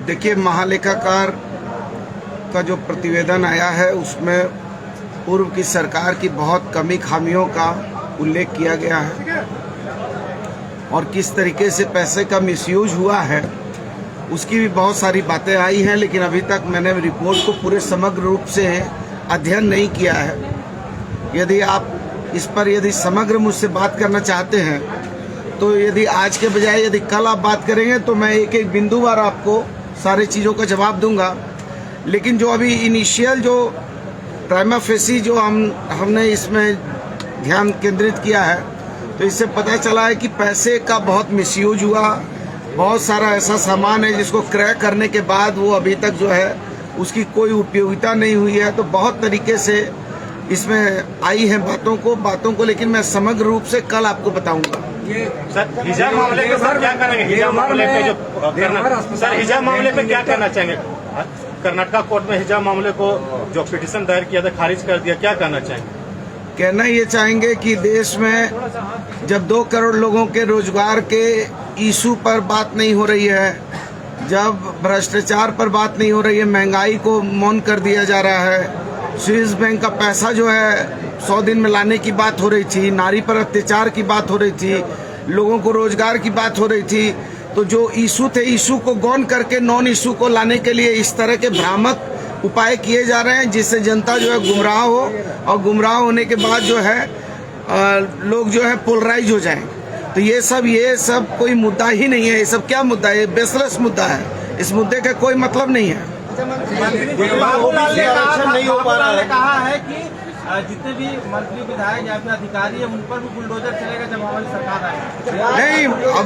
देखिए, महालेखाकार का जो प्रतिवेदन आया है उसमें पूर्व की सरकार की बहुत कमी खामियों का उल्लेख किया गया है और किस तरीके से पैसे का मिसयूज हुआ है उसकी भी बहुत सारी बातें आई हैं, लेकिन अभी तक मैंने रिपोर्ट को पूरे समग्र रूप से अध्ययन नहीं किया है। यदि आप इस पर समग्र मुझसे बात करना चाहते हैं तो यदि आज के बजाय यदि कल आप बात करेंगे तो मैं एक एक बिंदुवार आपको सारी चीज़ों का जवाब दूंगा। लेकिन जो अभी इनिशियल जो प्राइमा फेसी जो हमने इसमें ध्यान केंद्रित किया है तो इससे पता चला है कि पैसे का बहुत मिसयूज हुआ। बहुत सारा ऐसा सामान है जिसको क्रय करने के बाद वो अभी तक जो है उसकी कोई उपयोगिता नहीं हुई है। तो बहुत तरीके से इसमें आई है बातों को लेकिन मैं समग्र रूप से कल आपको बताऊंगा। सर, हिजाब मामले पे सर क्या करेंगे? हिजाब मामले पे हिजाब मामले पे क्या करना चाहेंगे? कर्नाटका कोर्ट में हिजाब मामले को जो पिटीशन दायर किया था खारिज कर दिया, क्या करना चाहेंगे? कहना ये चाहेंगे कि देश में जब 2 करोड़ लोगों के रोजगार के इशू पर बात नहीं हो रही है, जब भ्रष्टाचार पर बात नहीं हो रही है, महंगाई को मौन कर दिया जा रहा है, स्विस बैंक का पैसा जो है 100 दिन में लाने की बात हो रही थी, नारी पर अत्याचार की बात हो रही थी, लोगों को रोजगार की बात हो रही थी, तो जो इशू थे इशू को गौन करके नॉन इशू को लाने के लिए इस तरह के भ्रामक उपाय किए जा रहे हैं जिससे जनता जो है गुमराह हो और गुमराह होने के बाद जो है लोग जो है पोलराइज हो जाएं। तो ये सब कोई मुद्दा ही नहीं है। ये सब क्या मुद्दा है? बेसलेस मुद्दा है। इस मुद्दे का कोई मतलब नहीं है। नहीं हो पा रहा है। कहा है कि जितने भी मंत्री विधायक या फिर अधिकारी है उन पर भी बुलडोजर चलेगा जब हमारी सरकार आए। नहीं, अब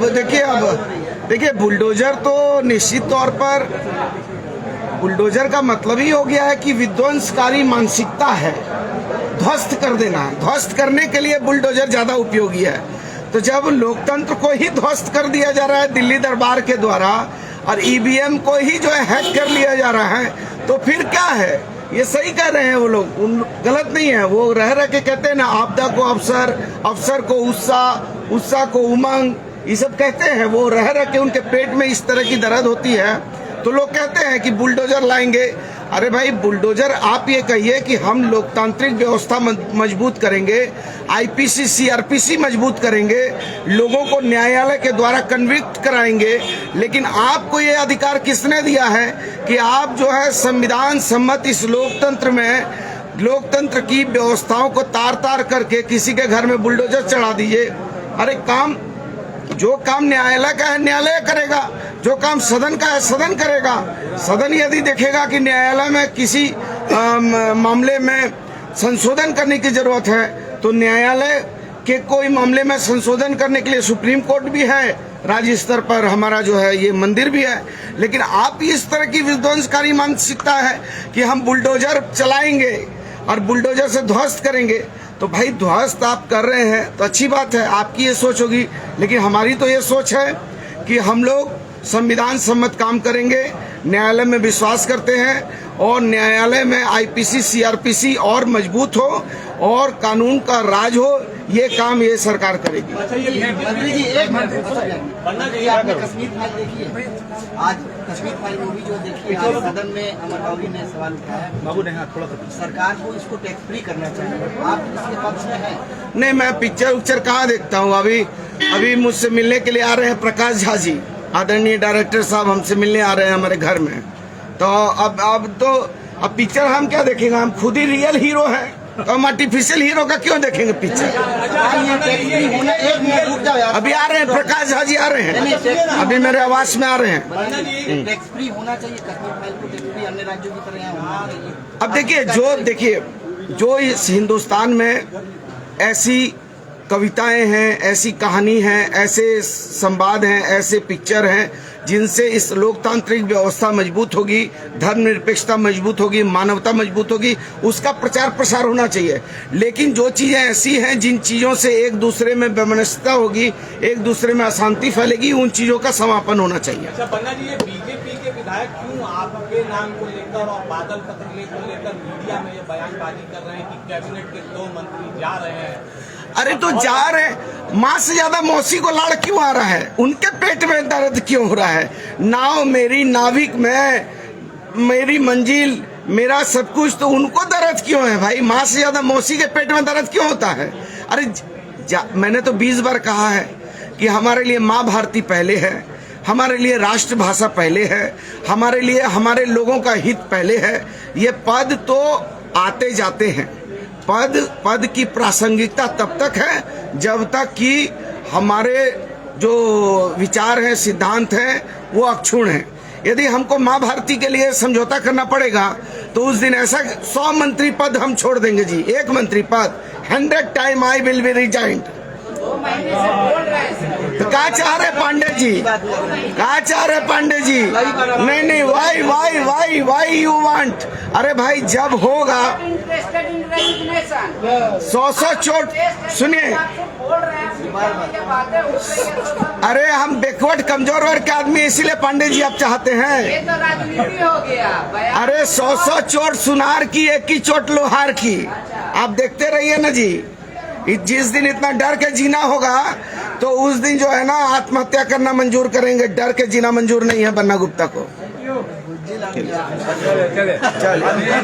देखिए बुलडोजर तो निश्चित तौर पर बुलडोजर का मतलब ही हो गया है कि विध्वंसकारी मानसिकता है, ध्वस्त कर देना। ध्वस्त करने के लिए बुलडोजर ज्यादा उपयोगी है। तो जब लोकतंत्र को ही ध्वस्त कर दिया जा रहा है दिल्ली दरबार के द्वारा और ईवीएम को ही जो है हैक कर लिया जा रहा है तो फिर क्या है? ये सही कह रहे हैं वो लोग, गलत नहीं है। वो रह के कहते हैं ना, आपदा को अवसर, अवसर को उत्साह, उत्साह को उमंग, ये सब कहते हैं। वो रह के उनके पेट में इस तरह की दर्द होती है तो लोग कहते हैं कि बुलडोजर लाएंगे। अरे भाई, बुलडोजर आप ये कहिए कि हम लोकतांत्रिक व्यवस्था मजबूत करेंगे, आईपीसी सीआरपीसी मजबूत करेंगे, लोगों को न्यायालय के द्वारा कन्विक्ट कराएंगे, लेकिन आपको ये अधिकार किसने दिया है कि आप जो है संविधान सम्मत इस लोकतंत्र में लोकतंत्र की व्यवस्थाओं को तार करके किसी के घर में बुलडोजर चढ़ा दीजिए। अरे जो काम न्यायालय का है न्यायालय करेगा, जो काम सदन का है सदन करेगा। सदन यदि देखेगा कि न्यायालय में किसी मामले में संशोधन करने की जरूरत है तो न्यायालय के कोई मामले में संशोधन करने के लिए सुप्रीम कोर्ट भी है, राज्य स्तर पर हमारा जो है ये मंदिर भी है। लेकिन आप इस तरह की विध्वंसकारी मानसिकता है कि हम बुलडोजर चलाएंगे और बुलडोजर से ध्वस्त करेंगे। तो भाई, ध्वस्त आप कर रहे हैं तो अच्छी बात है, आपकी ये सोच होगी, लेकिन हमारी तो ये सोच है कि हम लोग संविधान सम्मत काम करेंगे, न्यायालय में विश्वास करते हैं और न्यायालय में आईपीसी सीआरपीसी और मजबूत हो और कानून का राज हो। ये काम ये सरकार करेगी। मंत्री जी, एक मिनट आपने कश्मीर फाइल देखी है? आज कश्मीर फाइल मूवी जो देखी है, आज सदन में अमर गौरी ने सवाल उठाया, बाबू ने थोड़ा सरकार को इसको टैक्स फ्री करना चाहिए, आप इसके पक्ष में हैं? नहीं, मैं पिक्चर कहाँ देखता हूँ। अभी मुझसे मिलने के लिए आ रहे हैं प्रकाश झा जी, आदरणीय डायरेक्टर साहब हमसे मिलने आ रहे हैं हमारे घर में। तो अब पिक्चर हम क्या देखेंगे? हम खुद ही रियल हीरो हैं, तो हम आर्टिफिशियल हीरो का क्यों देखेंगे पिक्चर? अभी आ रहे हैं प्रकाश झा जी, आ रहे हैं, अभी मेरे आवास में आ रहे हैं। टैक्स फ्री होना चाहिए, कश्मीर फाइल को टैक्स फ्री अन्य राज्यों की तरह होना चाहिए। अब देखिए जो इस हिंदुस्तान में ऐसी कविताएं हैं, ऐसी कहानी है, ऐसे संवाद हैं, ऐसे पिक्चर हैं जिनसे इस लोकतांत्रिक व्यवस्था मजबूत होगी, धर्मनिरपेक्षता मजबूत होगी, मानवता मजबूत होगी, उसका प्रचार प्रसार होना चाहिए। लेकिन जो चीजें ऐसी हैं जिन चीजों से एक दूसरे में वैमनस्यता होगी, एक दूसरे में अशांति फैलेगी, उन चीजों का समापन होना चाहिए। अच्छा पन्ना जी, ये बीजेपी के विधायक क्यों आपके नाम को लेकर और बादल पत्रलेख को लेकर मीडिया में ये बयानबाजी कर रहे हैं कि कैबिनेट के 2 मंत्री जा रहे हैं? अरे तो जा रहे, माँ से ज्यादा मौसी को लाड़ क्यों आ रहा है? उनके पेट में दर्द क्यों हो रहा है? नाव मेरी, नाविक मैं, मेरी मंजिल, मेरा सब कुछ, तो उनको दर्द क्यों है भाई? माँ से ज्यादा मौसी के पेट में दर्द क्यों होता है? अरे मैंने तो 20 बार कहा है कि हमारे लिए माँ भारती पहले है, हमारे लिए राष्ट्रभाषा पहले है, हमारे लिए हमारे लोगों का हित पहले है। ये पद तो आते जाते हैं, पद की प्रासंगिकता तब तक है जब तक कि हमारे जो विचार हैं, सिद्धांत हैं, वो अक्षुण्ण हैं। यदि हमको माँ भारती के लिए समझौता करना पड़ेगा तो उस दिन ऐसा 100 मंत्री पद हम छोड़ देंगे जी। 1 मंत्री पद 100 time I will be resigned. तो क्या चाह रहे पांडे जी? क्या चाह रहे पांडे जी? नहीं, वाई यू वांट? अरे भाई जब होगा 100 चोट, सुनिए, अरे हम बैकवर्ड कमजोर वर्ग के आदमी, इसीलिए पांडे जी आप चाहते हैं। ये तो राजनीति हो गया। अरे 100 चोट सुनार की, 1 ही चोट लोहार की। आप देखते रहिए ना जी। जिस दिन इतना डर के जीना होगा तो उस दिन जो है ना आत्महत्या करना मंजूर करेंगे। डर के जीना मंजूर नहीं है बन्ना गुप्ता को। चलिए।